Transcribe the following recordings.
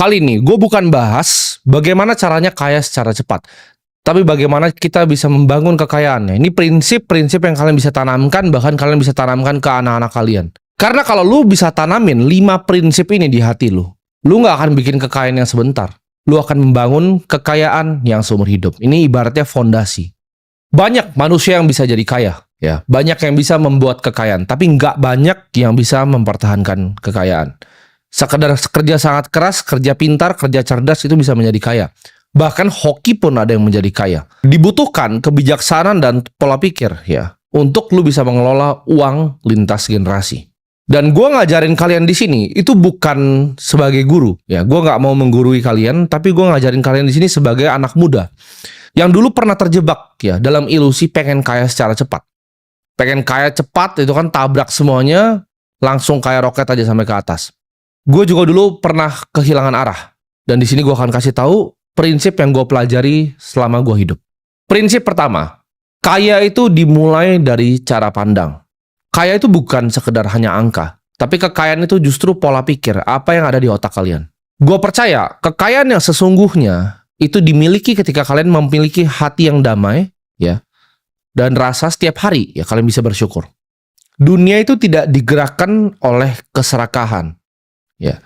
Kali ini gue bukan bahas bagaimana caranya kaya secara cepat, tapi bagaimana kita bisa membangun kekayaannya. Ini prinsip-prinsip yang kalian bisa tanamkan, bahkan kalian bisa tanamkan ke anak-anak kalian. Karena kalau lu bisa tanamin 5 prinsip ini di hati lu nggak akan bikin kekayaan yang sebentar. Lu akan membangun kekayaan yang seumur hidup. Ini ibaratnya fondasi. Banyak manusia yang bisa jadi kaya, ya. Banyak yang bisa membuat kekayaan, tapi nggak banyak yang bisa mempertahankan kekayaan. Sekedar kerja sangat keras, kerja pintar, kerja cerdas itu bisa menjadi kaya. Bahkan hoki pun ada yang menjadi kaya. Dibutuhkan kebijaksanaan dan pola pikir, ya, untuk lu bisa mengelola uang lintas generasi. Dan gue ngajarin kalian di sini itu bukan sebagai guru, ya. Gue nggak mau menggurui kalian, tapi gue ngajarin kalian di sini sebagai anak muda yang dulu pernah terjebak, ya, dalam ilusi pengen kaya secara cepat. Pengen kaya cepat itu kan tabrak semuanya, langsung kayak roket aja sampai ke atas. Gue juga dulu pernah kehilangan arah, dan di sini gue akan kasih tahu prinsip yang gue pelajari selama gue hidup. Prinsip pertama, kaya itu dimulai dari cara pandang. Kaya itu bukan sekedar hanya angka, tapi kekayaan itu justru pola pikir, apa yang ada di otak kalian. Gue percaya, kekayaan yang sesungguhnya itu dimiliki ketika kalian memiliki hati yang damai, ya, dan rasa setiap hari, ya, kalian bisa bersyukur. Dunia itu tidak digerakkan oleh keserakahan, ya,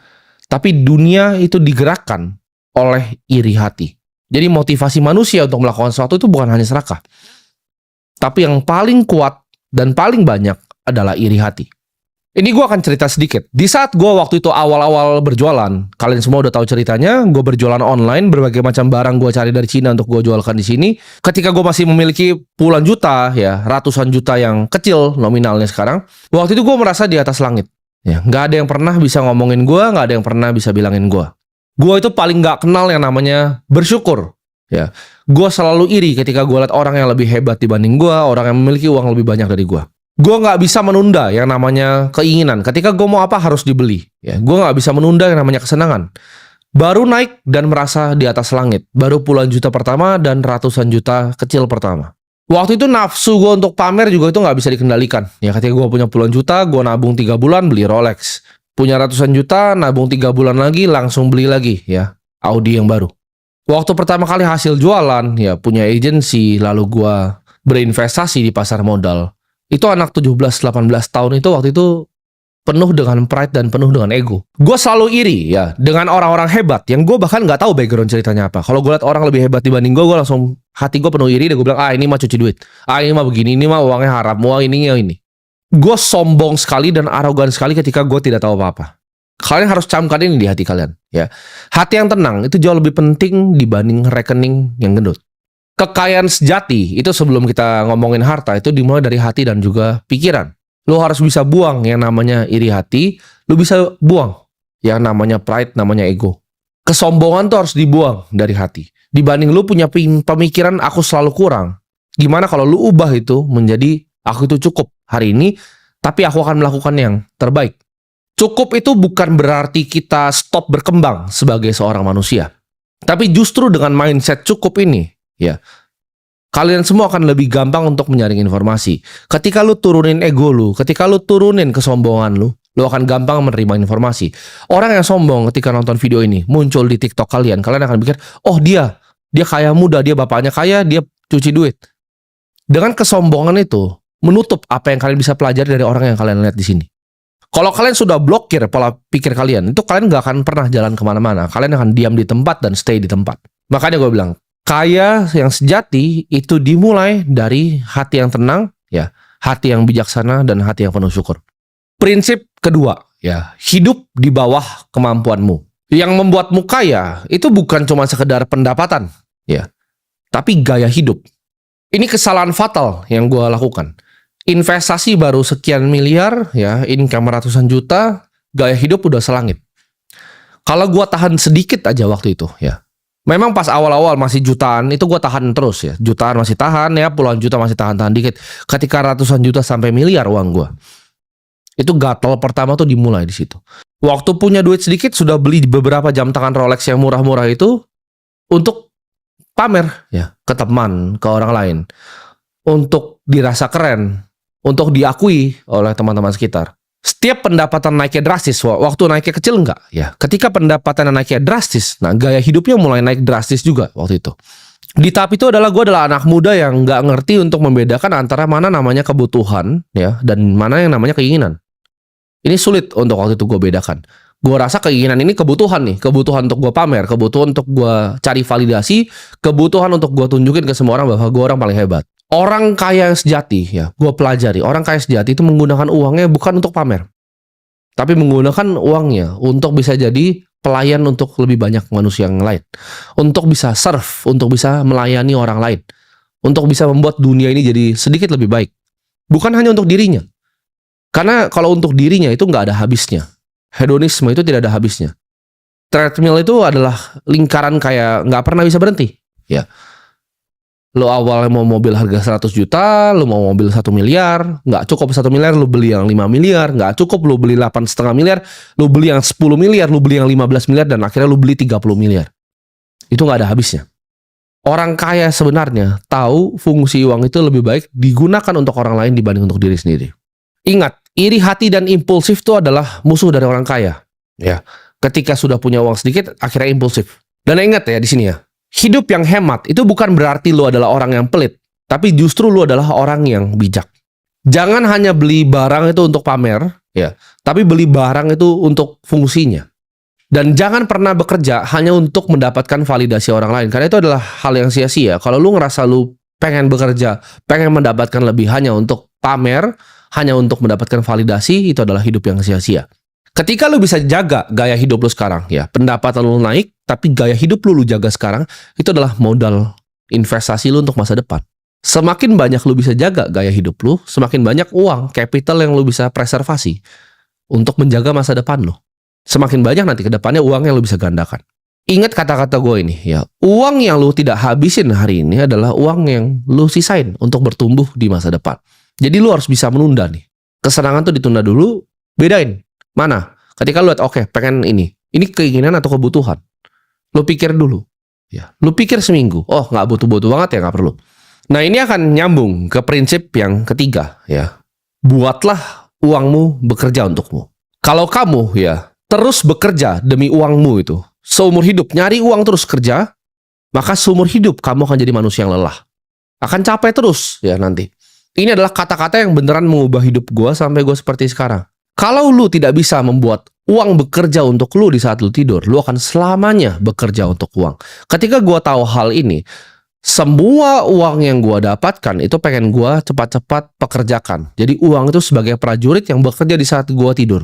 tapi dunia itu digerakkan oleh iri hati. Jadi motivasi manusia untuk melakukan sesuatu itu bukan hanya serakah, tapi yang paling kuat dan paling banyak adalah iri hati. Ini gue akan cerita sedikit. Di saat gue waktu itu awal-awal berjualan, kalian semua udah tahu ceritanya, gue berjualan online, berbagai macam barang gue cari dari Cina untuk gue jualkan di sini. Ketika gue masih memiliki puluhan juta, ya, ratusan juta yang kecil nominalnya sekarang, waktu itu gue merasa di atas langit. Ya, nggak ada yang pernah bisa ngomongin gue, nggak ada yang pernah bisa bilangin gue. Gue itu paling nggak kenal yang namanya bersyukur. Ya, gue selalu iri ketika gue lihat orang yang lebih hebat dibanding gue, orang yang memiliki uang lebih banyak dari gue. Gue nggak bisa menunda yang namanya keinginan. Ketika gue mau apa harus dibeli. Ya, gue nggak bisa menunda yang namanya kesenangan. Baru naik dan merasa di atas langit. Baru puluhan juta pertama dan ratusan juta kecil pertama. Waktu itu nafsu gue untuk pamer juga itu nggak bisa dikendalikan. Ya, ketika gue punya puluhan juta, gue nabung 3 bulan beli Rolex. Punya ratusan juta, nabung 3 bulan lagi langsung beli lagi, ya, Audi yang baru. Waktu pertama kali hasil jualan, ya, punya agensi, lalu gue berinvestasi di pasar modal. Itu anak 17-18 tahun itu waktu itu penuh dengan pride dan penuh dengan ego. Gue selalu iri, ya, dengan orang-orang hebat yang gue bahkan nggak tahu background ceritanya apa. Kalau gue lihat orang lebih hebat dibanding gue langsung hati gue penuh iri dan gue bilang, ini mah cuci duit, ini mah begini, ini mah uangnya haram, wah ini. Gue sombong sekali dan arogan sekali ketika gue tidak tahu apa-apa. Kalian harus camkan ini di hati kalian, ya. Hati yang tenang itu jauh lebih penting dibanding rekening yang gendut. Kekayaan sejati itu sebelum kita ngomongin harta itu dimulai dari hati dan juga pikiran. Lu harus bisa buang yang namanya iri hati, lu bisa buang yang namanya pride, namanya ego. Kesombongan tuh harus dibuang dari hati. Dibanding lu punya pemikiran aku selalu kurang. Gimana kalau lu ubah itu menjadi aku itu cukup hari ini, tapi aku akan melakukan yang terbaik. Cukup itu bukan berarti kita stop berkembang sebagai seorang manusia. Tapi justru dengan mindset cukup ini, ya, kalian semua akan lebih gampang untuk menyaring informasi. Ketika lu turunin ego lu, ketika lu turunin kesombongan lu akan gampang menerima informasi. Orang yang sombong ketika nonton video ini muncul di TikTok kalian akan pikir, oh dia kaya muda, dia bapaknya kaya, dia cuci duit. Dengan kesombongan itu menutup apa yang kalian bisa pelajari dari orang yang kalian lihat di sini. Kalau kalian sudah blokir pola pikir kalian, itu kalian gak akan pernah jalan kemana-mana. Kalian akan diam di tempat dan stay di tempat. Makanya gue bilang, kaya yang sejati itu dimulai dari hati yang tenang, ya, hati yang bijaksana dan hati yang penuh syukur. Prinsip kedua, ya, hidup di bawah kemampuanmu. Yang membuatmu kaya itu bukan cuma sekedar pendapatan, ya, tapi gaya hidup. Ini kesalahan fatal yang gue lakukan. Investasi baru sekian miliar, ya, income ratusan juta, gaya hidup udah selangit. Kalau gue tahan sedikit aja waktu itu, ya. Memang pas awal-awal masih jutaan, itu gue tahan terus, ya. Jutaan masih tahan, ya, puluhan juta masih tahan-tahan dikit. Ketika ratusan juta sampai miliar uang gue, itu gatal pertama tuh dimulai di situ. Waktu punya duit sedikit, sudah beli beberapa jam tangan Rolex yang murah-murah itu untuk pamer, ya, ke teman, ke orang lain. Untuk dirasa keren, untuk diakui oleh teman-teman sekitar. Setiap pendapatan naiknya drastis, waktu naiknya kecil enggak? Ya, ketika pendapatan naiknya drastis, nah gaya hidupnya mulai naik drastis juga waktu itu. Di tahap itu adalah gue adalah anak muda yang nggak ngerti untuk membedakan antara mana namanya kebutuhan ya dan mana yang namanya keinginan. Ini sulit untuk waktu itu gue bedakan. Gue rasa keinginan ini kebutuhan nih, kebutuhan untuk gue pamer, kebutuhan untuk gue cari validasi, kebutuhan untuk gue tunjukin ke semua orang bahwa gue orang paling hebat. Orang kaya yang sejati ya, gue pelajari orang kaya sejati itu menggunakan uangnya bukan untuk pamer, tapi menggunakan uangnya untuk bisa jadi pelayan untuk lebih banyak manusia yang lain, untuk bisa serve, untuk bisa melayani orang lain, untuk bisa membuat dunia ini jadi sedikit lebih baik. Bukan hanya untuk dirinya, karena kalau untuk dirinya itu nggak ada habisnya. Hedonisme itu tidak ada habisnya. Treadmill itu adalah lingkaran kayak nggak pernah bisa berhenti. Ya, lo awalnya mau mobil harga 100 juta, lo mau mobil 1 miliar, nggak cukup 1 miliar, lo beli yang 5 miliar, nggak cukup lo beli 8,5 miliar, lo beli yang 10 miliar, lo beli yang 15 miliar, dan akhirnya lo beli 30 miliar. Itu nggak ada habisnya. Orang kaya sebenarnya tahu fungsi uang itu lebih baik digunakan untuk orang lain dibanding untuk diri sendiri. Ingat, iri hati dan impulsif itu adalah musuh dari orang kaya. Ya, ketika sudah punya uang sedikit, akhirnya impulsif. Dan ingat ya di sini ya, hidup yang hemat itu bukan berarti lo adalah orang yang pelit, tapi justru lo adalah orang yang bijak. Jangan hanya beli barang itu untuk pamer, ya, tapi beli barang itu untuk fungsinya. Dan jangan pernah bekerja hanya untuk mendapatkan validasi orang lain, karena itu adalah hal yang sia-sia. Kalau lo ngerasa lo pengen bekerja, pengen mendapatkan lebih hanya untuk pamer, hanya untuk mendapatkan validasi, itu adalah hidup yang sia-sia. Ketika lu bisa jaga gaya hidup lu sekarang, ya, pendapatan lu naik, tapi gaya hidup lu jaga sekarang, itu adalah modal investasi lu untuk masa depan. Semakin banyak lu bisa jaga gaya hidup lu, semakin banyak uang, capital yang lu bisa preservasi untuk menjaga masa depan lu. Semakin banyak nanti ke depannya uang yang lu bisa gandakan. Ingat kata-kata gue ini, ya, uang yang lu tidak habisin hari ini adalah uang yang lu sisain untuk bertumbuh di masa depan. Jadi lu harus bisa menunda nih. Kesenangan tuh ditunda dulu, bedain. Mana? Ketika lu lihat, oke, pengen ini keinginan atau kebutuhan. Lu pikir dulu. Ya, lu pikir seminggu. Oh, nggak butuh-butuh banget ya, nggak perlu. Nah, ini akan nyambung ke prinsip yang ketiga, ya. Buatlah uangmu bekerja untukmu. Kalau kamu, ya, terus bekerja demi uangmu itu, seumur hidup nyari uang terus kerja, maka seumur hidup kamu akan jadi manusia yang lelah. Akan capek terus, ya, nanti. Ini adalah kata-kata yang beneran mengubah hidup gue sampai gue seperti sekarang. Kalau lu tidak bisa membuat uang bekerja untuk lu di saat lu tidur, lu akan selamanya bekerja untuk uang. Ketika gue tahu hal ini, semua uang yang gue dapatkan itu pengen gue cepat-cepat pekerjakan. Jadi uang itu sebagai prajurit yang bekerja di saat gue tidur.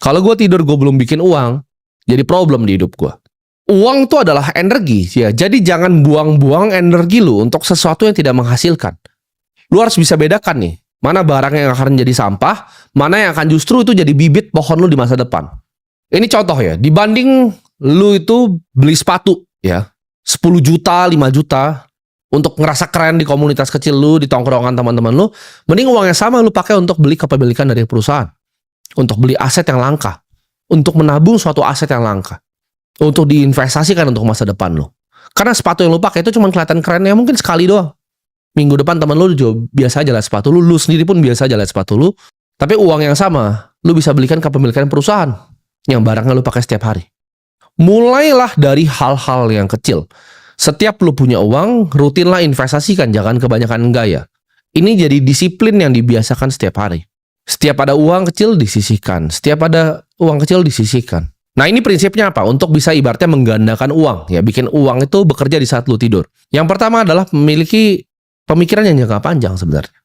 Kalau gue tidur gue belum bikin uang, jadi problem di hidup gue. Uang itu adalah energi, ya. Jadi jangan buang-buang energi lu untuk sesuatu yang tidak menghasilkan. Lu harus bisa bedakan nih, mana barang yang akan jadi sampah, mana yang akan justru itu jadi bibit pohon lu di masa depan. Ini contoh ya, dibanding lu itu beli sepatu ya, 10 juta, 5 juta, untuk ngerasa keren di komunitas kecil lu, di tongkrongan teman-teman lu, mending uang yang sama lu pakai untuk beli kepemilikan dari perusahaan, untuk beli aset yang langka, untuk menabung suatu aset yang langka, untuk diinvestasikan untuk masa depan lu. Karena sepatu yang lu pakai itu cuma kelihatan kerennya mungkin sekali doang. Minggu depan teman lu juga biasa aja lihat sepatu lu, lu sendiri pun biasa aja lihat sepatu lu, tapi uang yang sama, lu bisa belikan kepemilikan perusahaan yang barangnya lu pakai setiap hari. Mulailah dari hal-hal yang kecil. Setiap lu punya uang, rutinlah investasikan, jangan kebanyakan gaya. Ini jadi disiplin yang dibiasakan setiap hari. Setiap ada uang kecil disisihkan, setiap ada uang kecil disisihkan. Nah, ini prinsipnya apa? Untuk bisa ibaratnya menggandakan uang, ya, bikin uang itu bekerja di saat lu tidur. Yang pertama adalah memiliki pemikiran yang jangka panjang sebenarnya.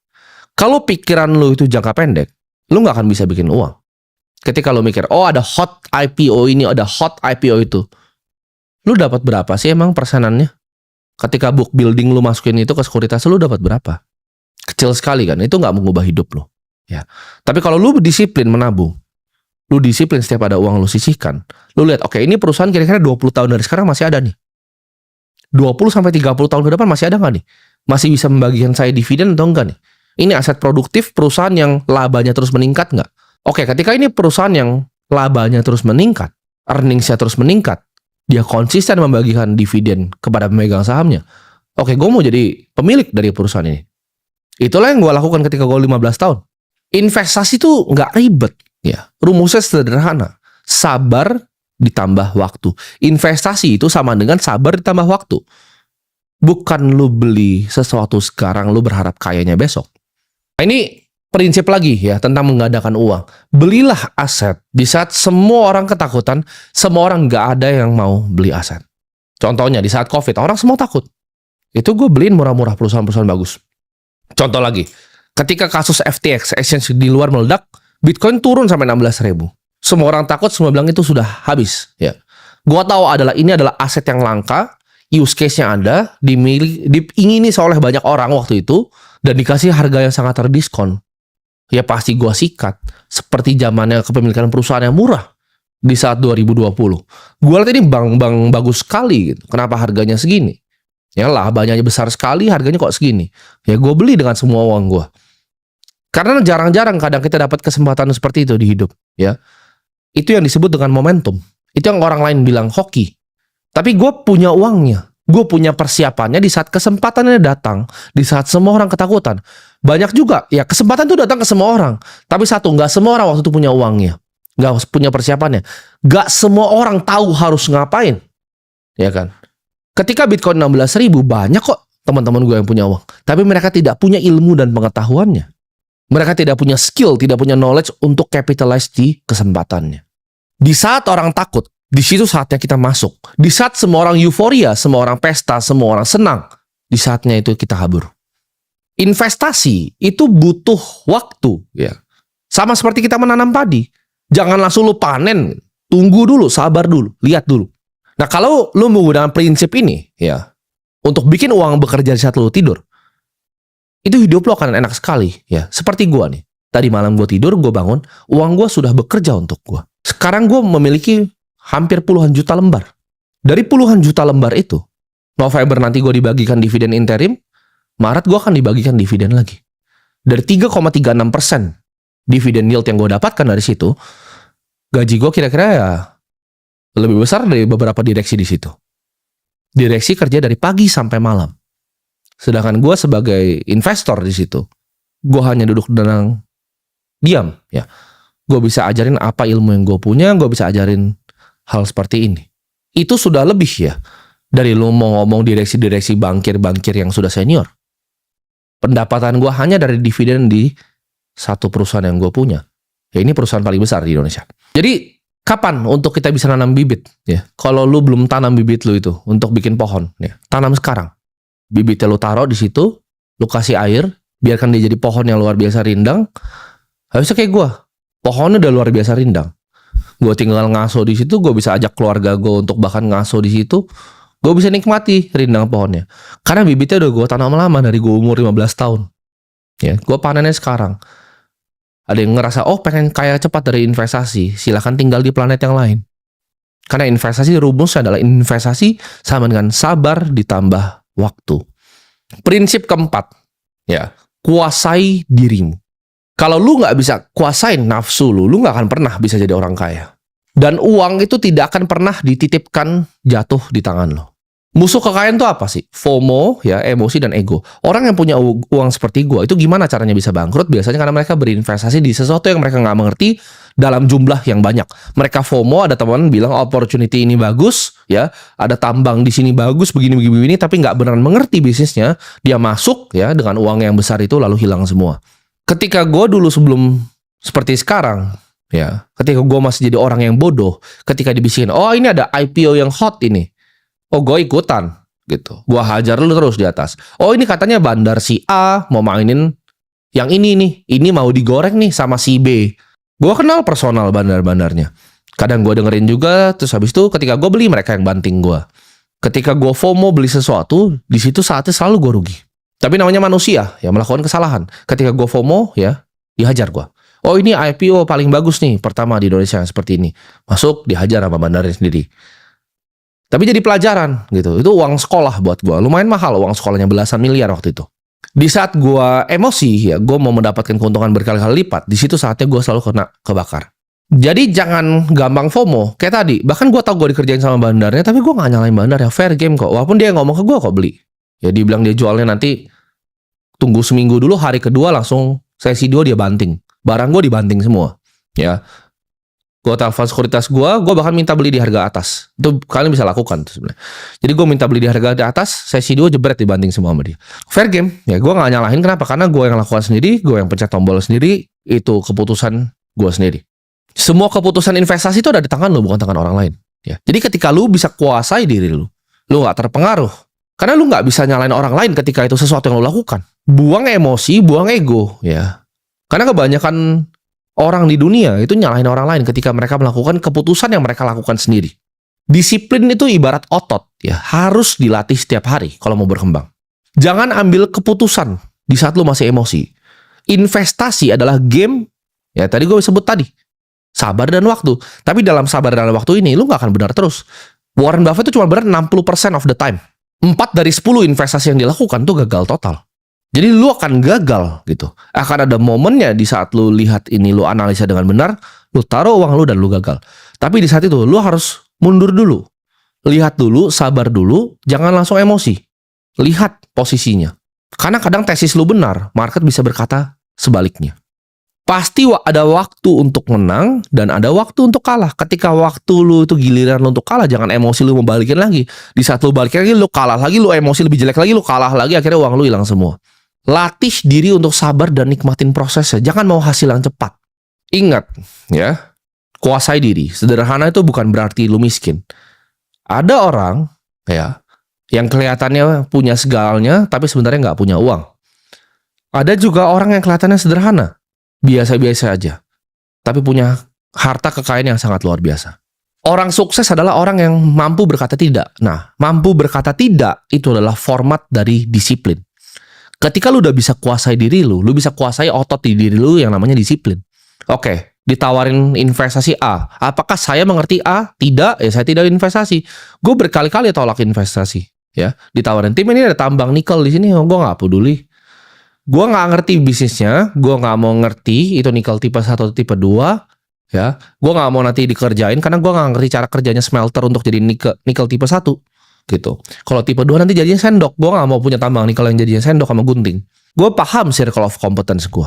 Kalau pikiran lu itu jangka pendek, lu nggak akan bisa bikin uang. Ketika lu mikir, oh ada hot IPO ini, ada hot IPO itu, lu dapat berapa sih emang persenannya? Ketika book building lu masukin itu ke sekuritas, lu dapat berapa? Kecil sekali kan, itu nggak mengubah hidup lu. Ya. Tapi kalau lu disiplin menabung, lu disiplin setiap ada uang lu sisihkan, lu lihat, oke, ini perusahaan kira-kira 20 tahun dari sekarang masih ada nih. 20-30 tahun ke depan masih ada nggak nih? Masih bisa membagikan saya dividen atau enggak nih? Ini aset produktif perusahaan yang labanya terus meningkat nggak? Oke, ketika ini perusahaan yang labanya terus meningkat, earningsnya terus meningkat, dia konsisten membagikan dividen kepada pemegang sahamnya. Oke, gue mau jadi pemilik dari perusahaan ini. Itulah yang gue lakukan ketika gue 15 tahun. Investasi tuh nggak ribet. Ya, rumusnya sederhana. Sabar ditambah waktu. Investasi itu sama dengan sabar ditambah waktu. Bukan lu beli sesuatu sekarang, lu berharap kayanya besok. Nah, ini prinsip lagi ya tentang menggandakan uang. Belilah aset di saat semua orang ketakutan, semua orang nggak ada yang mau beli aset. Contohnya di saat COVID, orang semua takut. Itu gue beliin murah-murah perusahaan-perusahaan bagus. Contoh lagi, ketika kasus FTX, exchange di luar meledak, Bitcoin turun sampai 16.000. Semua orang takut, semua bilang itu sudah habis. Ya, gue tahu ini adalah aset yang langka, use case-nya ada, diingini oleh banyak orang waktu itu, dan dikasih harga yang sangat terdiskon. Ya pasti gue sikat. Seperti zamannya kepemilikan perusahaan yang murah di saat 2020. Gue lihat ini bank bagus sekali gitu. Kenapa harganya segini? Ya labanya besar sekali, harganya kok segini. Ya gue beli dengan semua uang gue. Karena jarang-jarang kadang kita dapat kesempatan seperti itu di hidup. Ya, itu yang disebut dengan momentum. Itu yang orang lain bilang hoki. Tapi gue punya uangnya. Gue punya persiapannya di saat kesempatannya datang. Di saat semua orang ketakutan. Banyak juga, ya kesempatan itu datang ke semua orang. Tapi satu, nggak semua orang waktu itu punya uangnya. Nggak punya persiapannya. Nggak semua orang tahu harus ngapain. Ya kan? Ketika Bitcoin 16.000, banyak kok teman-teman gue yang punya uang. Tapi mereka tidak punya ilmu dan pengetahuannya. Mereka tidak punya skill, tidak punya knowledge untuk capitalize di kesempatannya. Di saat orang takut, di situ saatnya kita masuk. Di saat semua orang euforia, semua orang pesta, semua orang senang, di saatnya itu kita kabur. Investasi itu butuh waktu, ya. Sama seperti kita menanam padi. Jangan langsung lu panen, tunggu dulu, sabar dulu, lihat dulu. Nah, kalau lu menggunakan prinsip ini, ya, untuk bikin uang bekerja di saat lu tidur, itu hidup lo akan enak sekali, ya. Seperti gua nih. Tadi malam gua tidur, gua bangun, uang gua sudah bekerja untuk gua. Sekarang gua memiliki hampir puluhan juta lembar. Dari puluhan juta lembar itu, November nanti gue dibagikan dividen interim, Maret gue akan dibagikan dividen lagi. Dari 3,36% dividen yield yang gue dapatkan dari situ, gaji gue kira-kira ya lebih besar dari beberapa direksi di situ. Direksi kerja dari pagi sampai malam. Sedangkan gue sebagai investor di situ, gue hanya duduk dan diam. Ya, gue bisa ajarin apa ilmu yang gue punya, gue bisa ajarin hal seperti ini. Itu sudah lebih ya dari lo mau ngomong direksi-direksi bankir-bankir yang sudah senior. Pendapatan gue hanya dari dividen di satu perusahaan yang gue punya. Ya ini perusahaan paling besar di Indonesia. Jadi kapan untuk kita bisa nanam bibit? Ya, kalau lu belum tanam bibit lu itu untuk bikin pohon, ya, tanam sekarang. Bibitnya lu taruh di situ, lu kasih air, biarkan dia jadi pohon yang luar biasa rindang. Habisnya kayak gue, pohonnya udah luar biasa rindang. Gue tinggal ngaso di situ, gue bisa ajak keluarga gue untuk bahkan ngaso di situ. Gue bisa nikmati rindang pohonnya. Karena bibitnya udah gue tanam lama dari gue umur 15 tahun. Ya, gue panennya sekarang. Ada yang ngerasa, oh pengen kaya cepat dari investasi, silahkan tinggal di planet yang lain. Karena investasi rumusnya adalah investasi sama dengan sabar ditambah waktu. Prinsip keempat, ya, kuasai dirimu. Kalau lu nggak bisa kuasain nafsu lu nggak akan pernah bisa jadi orang kaya. Dan uang itu tidak akan pernah dititipkan jatuh di tangan lo. Musuh kekayaan itu apa sih? FOMO, ya, emosi dan ego. Orang yang punya uang seperti gue, itu gimana caranya bisa bangkrut? Biasanya karena mereka berinvestasi di sesuatu yang mereka nggak mengerti dalam jumlah yang banyak. Mereka FOMO, ada teman bilang opportunity ini bagus, ya, ada tambang di sini bagus, begini, tapi nggak beneran mengerti bisnisnya. Dia masuk, ya, dengan uang yang besar itu lalu hilang semua. Ketika gue dulu sebelum seperti sekarang, ya, ketika gue masih jadi orang yang bodoh, ketika dibisikin, oh ini ada IPO yang hot ini. Oh gue ikutan gitu. Gue hajar lu terus di atas. Oh ini katanya bandar si A mau mainin yang ini nih. Ini mau digoreng nih sama si B. Gue kenal personal bandar-bandarnya. Kadang gue dengerin juga. Terus habis itu ketika gue beli mereka yang banting gue. Ketika gue FOMO beli sesuatu, di situ saatnya selalu gue rugi. Tapi namanya manusia ya melakukan kesalahan. Ketika gue FOMO ya dihajar gue. Oh ini IPO paling bagus nih pertama di Indonesia seperti ini. Masuk dihajar sama bandarnya sendiri. Tapi jadi pelajaran gitu. Itu uang sekolah buat gue. Lumayan mahal uang sekolahnya belasan miliar waktu itu. Di saat gue emosi, ya gue mau mendapatkan keuntungan berkali-kali lipat. Di situ saatnya gue selalu kena kebakar. Jadi jangan gampang FOMO. Kayak tadi, bahkan gue tahu gue dikerjain sama bandarnya, tapi gue gak nyalain bandar ya. Fair game kok. Walaupun dia ngomong ke gue kok beli. Ya dibilang dia jualnya nanti tunggu seminggu dulu, hari kedua langsung sesi 2 dia banting. Barang gue dibanting semua. Ya, gue telepon sekuritas gue bahkan minta beli di harga atas. Itu kalian bisa lakukan tuh sebenarnya. Jadi gue minta beli di harga di atas, sesi 2 jebret dibanting semua sama dia. Fair game. Ya gue gak nyalahin, kenapa? Karena gue yang lakukan sendiri, gue yang pencet tombol sendiri, itu keputusan gue sendiri. Semua keputusan investasi itu ada di tangan lu, bukan tangan orang lain. Ya. Jadi ketika lu bisa kuasai diri lu gak terpengaruh. Karena lu gak bisa nyalain orang lain ketika itu sesuatu yang lu lakukan. Buang emosi, buang ego. Ya. Karena kebanyakan orang di dunia itu nyalahin orang lain ketika mereka melakukan keputusan yang mereka lakukan sendiri. Disiplin itu ibarat otot, ya, harus dilatih setiap hari kalau mau berkembang. Jangan ambil keputusan di saat lu masih emosi. Investasi adalah game, ya tadi gue sebut tadi, sabar dan waktu. Tapi dalam sabar dan waktu ini lu gak akan benar terus. Warren Buffett itu cuma benar 60% of the time. 4 dari 10 investasi yang dilakukan tuh gagal total. Jadi lu akan gagal gitu. Akan ada momennya di saat lu lihat ini, lu analisa dengan benar, lu taruh uang lu dan lu gagal. Tapi di saat itu lu harus mundur dulu. Lihat dulu, sabar dulu, jangan langsung emosi. Lihat posisinya. Karena kadang tesis lu benar, market bisa berkata sebaliknya. Pasti ada waktu untuk menang dan ada waktu untuk kalah. Ketika waktu lu itu giliran lu untuk kalah, jangan emosi lu mau balikin lagi. Di saat lu balikin lagi, lu kalah lagi, lu emosi lebih jelek lagi, lu kalah lagi, akhirnya uang lu hilang semua. Latih diri untuk sabar dan nikmatin prosesnya. Jangan mau hasil yang cepat. Ingat, ya, kuasai diri. Sederhana itu bukan berarti lu miskin. Ada orang, ya, yang kelihatannya punya segalanya, tapi sebenarnya nggak punya uang. Ada juga orang yang kelihatannya sederhana, biasa-biasa aja, tapi punya harta kekayaan yang sangat luar biasa. Orang sukses adalah orang yang mampu berkata tidak. Nah, mampu berkata tidak itu adalah format dari disiplin. Ketika lu udah bisa kuasai diri lu bisa kuasai otot di diri lu yang namanya disiplin. Oke, ditawarin investasi A. Apakah saya mengerti A? Tidak, ya saya tidak investasi. Gue berkali-kali tolak investasi. Ya, ditawarin tim ini ada tambang nikel di sini, gue nggak peduli. Gue nggak ngerti bisnisnya, gue nggak mau ngerti itu nikel tipe 1 atau tipe 2. Ya, gue nggak mau nanti dikerjain karena gue nggak ngerti cara kerjanya smelter untuk jadi nikel tipe 1. Gitu. Kalau tipe 2 nanti jadinya sendok. Gue gak mau punya tambang nikel yang jadinya sendok sama gunting. Gue paham circle of competence gue.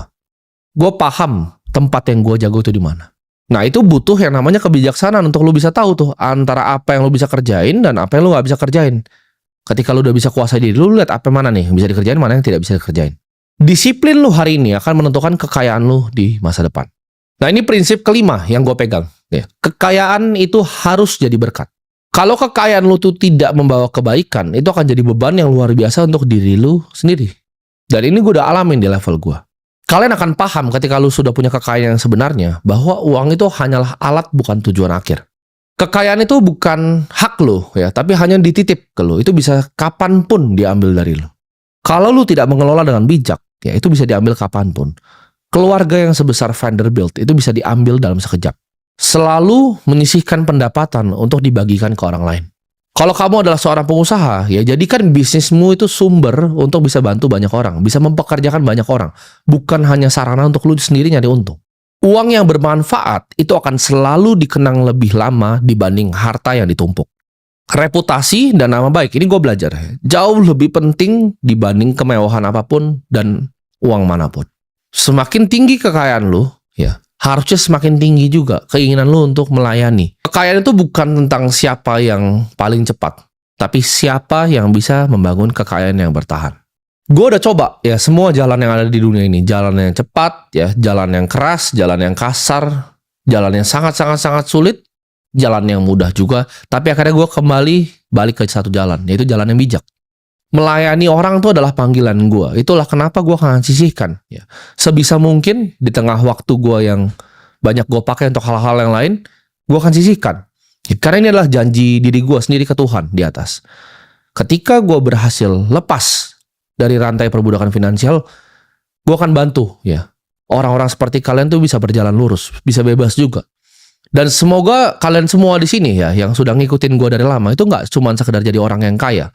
Gue paham tempat yang gue jago itu di mana. Nah, itu butuh yang namanya kebijaksanaan untuk lu bisa tahu tuh antara apa yang lu bisa kerjain dan apa yang lu gak bisa kerjain. Ketika lu udah bisa kuasai diri lu lihat apa mana nih yang bisa dikerjain, mana yang tidak bisa dikerjain. Disiplin lu hari ini akan menentukan kekayaan lu di masa depan. Nah, ini prinsip kelima yang gue pegang. Ya. Kekayaan itu harus jadi berkat. Kalau kekayaan lu tuh tidak membawa kebaikan, itu akan jadi beban yang luar biasa untuk diri lu sendiri. Dan ini gue udah alamin di level gue. Kalian akan paham ketika lu sudah punya kekayaan yang sebenarnya, bahwa uang itu hanyalah alat bukan tujuan akhir. Kekayaan itu bukan hak lu, ya, tapi hanya dititip ke lu. Itu bisa kapanpun diambil dari lu. Kalau lu tidak mengelola dengan bijak, ya itu bisa diambil kapanpun. Keluarga yang sebesar Vanderbilt itu bisa diambil dalam sekejap. Selalu menyisihkan pendapatan untuk dibagikan ke orang lain. Kalau kamu adalah seorang pengusaha, ya jadikan bisnismu itu sumber untuk bisa bantu banyak orang, bisa mempekerjakan banyak orang, bukan hanya sarana untuk lu sendiri nyari untung. Uang yang bermanfaat itu akan selalu dikenang lebih lama dibanding harta yang ditumpuk. Reputasi dan nama baik, ini gue belajar, jauh lebih penting dibanding kemewahan apapun dan uang manapun. Semakin tinggi kekayaan lu, ya, harusnya semakin tinggi juga keinginan lu untuk melayani. Kekayaan itu bukan tentang siapa yang paling cepat, tapi siapa yang bisa membangun kekayaan yang bertahan. Gue udah coba ya semua jalan yang ada di dunia ini. Jalan yang cepat, ya, jalan yang keras, jalan yang kasar, jalan yang sangat-sangat sulit, jalan yang mudah juga. Tapi akhirnya gue kembali balik ke satu jalan, yaitu jalan yang bijak. Melayani orang itu adalah panggilan gue. Itulah kenapa gue akan sisihkan. Ya. Sebisa mungkin di tengah waktu gue yang banyak gue pakai untuk hal-hal yang lain, gue akan sisihkan. Ya, karena ini adalah janji diri gue sendiri ke Tuhan di atas. Ketika gue berhasil lepas dari rantai perbudakan finansial, gue akan bantu ya orang-orang seperti kalian tuh bisa berjalan lurus, bisa bebas juga. Dan semoga kalian semua di sini ya yang sudah ngikutin gue dari lama itu nggak cuma sekedar jadi orang yang kaya.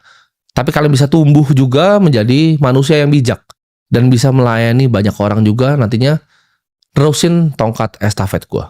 Tapi kalian bisa tumbuh juga menjadi manusia yang bijak. Dan bisa melayani banyak orang juga nantinya terusin tongkat estafet gue.